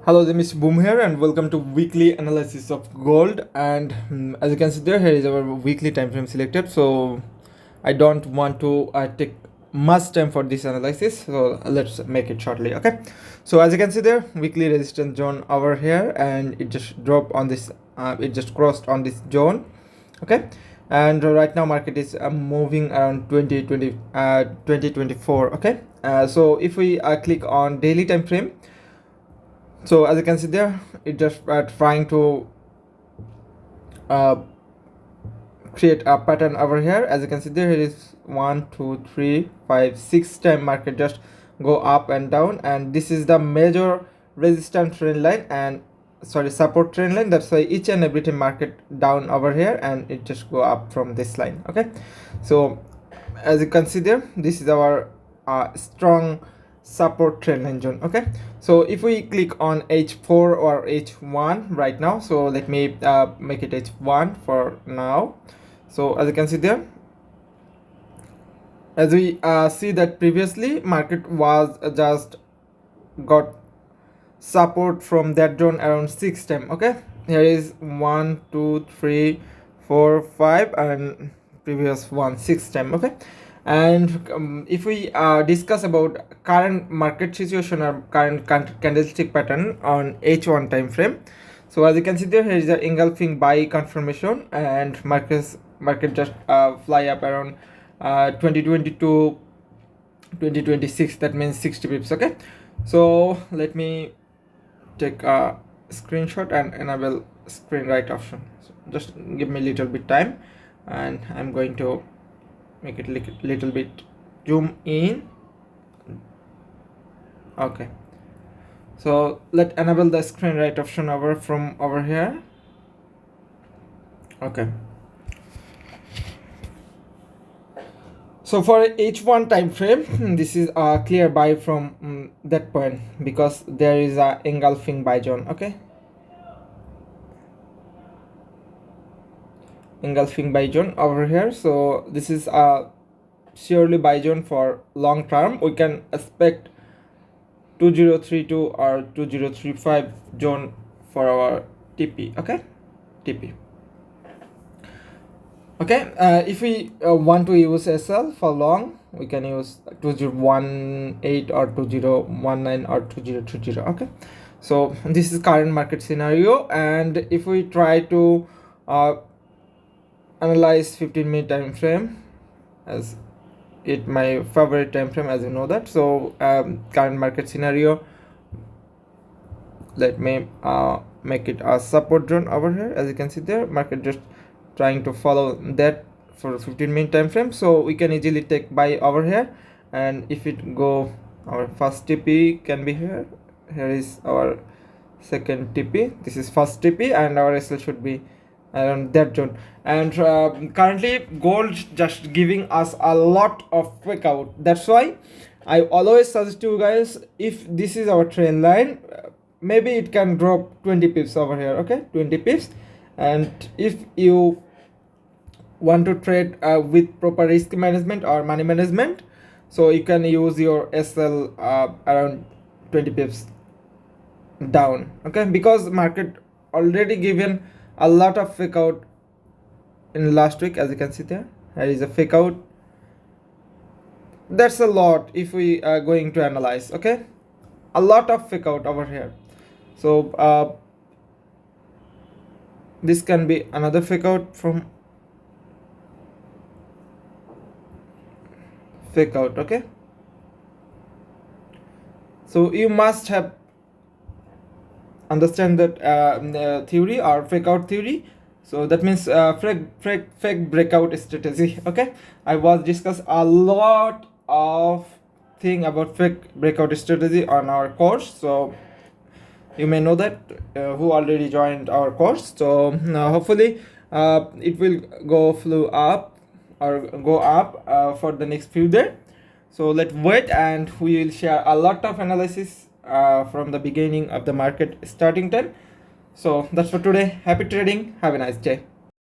Hello, this is Boom here, and welcome to weekly analysis of gold. And as you can see there, here is our weekly time frame selected. So I don't want to take much time for this analysis, so let's make it shortly. Okay, so as you can see there, weekly resistance zone over here, and it just dropped on this. It just crossed on this zone. Okay, and right now market is moving around 2024. Okay, so if we click on daily time frame, so as you can see there, it just trying to uh, create a pattern over here. As you can see there, it is 1 2 3 5 6 time market just go up and down, and this is the major resistance trend line and support trend line. That's why each and every time market down over here and it just go up from this line. Okay, so as you can see there, this is our strong support trend line zone. Okay, so if we click on h4 or h1 right now, so let me make it h1 for now. So as you can see there, as we see that previously market was just got support from that zone around 6 time. Okay, here is 1 2 3 4 5 and previous one 6 time. Okay, and if we discuss about current market situation or current candlestick pattern on h1 time frame, so as you can see there, here is the engulfing buy confirmation, and market just fly up around 2022 2026, that means 60 pips. Okay, so let me take a screenshot and enable screen right option. So just give me a little bit time, and I'm going to make it little bit zoom in. Okay, so let enable the screen right option from over here. Okay, so for h1 time frame, this is a clear buy from that point, because there is a engulfing buy zone. Okay, engulfing buy zone over here. So this is a surely buy zone for long term. We can expect 2032 or 2035 zone for our TP. Okay, TP. Okay, if we want to use SL for long, we can use 2018 or 2019 or 2030. Okay, so this is current market scenario, and if we try to analyze 15-minute time frame, as it my favorite time frame, as you know that. So current market scenario, let me make it a support zone over here. As you can see there, market just trying to follow that for 15-minute time frame, so we can easily take buy over here. And if it go, our first TP can be here. Here is our second TP, this is first TP, and our SL should be around that zone. And currently gold just giving us a lot of fake out. That's why I always suggest you guys, if this is our trend line, maybe it can drop 20 pips over here. Okay, 20 pips. And if you want to trade with proper risk management or money management, so you can use your SL around 20 pips down. Okay, because market already given a lot of fake out in last week. As you can see there, there is a fake out. That's a lot if we are going to analyze. Okay, a lot of fake out over here. So this can be another fake out from fake out. Okay, so you must have understand that theory or fake out theory. So that means fake breakout strategy. Okay, I was discuss a lot of thing about fake breakout strategy on our course, so you may know that who already joined our course. So hopefully it will go flow up or go up for the next few days. So let's wait, and we will share a lot of analysis from the beginning of the market starting time. So that's for today. Happy trading, have a nice day.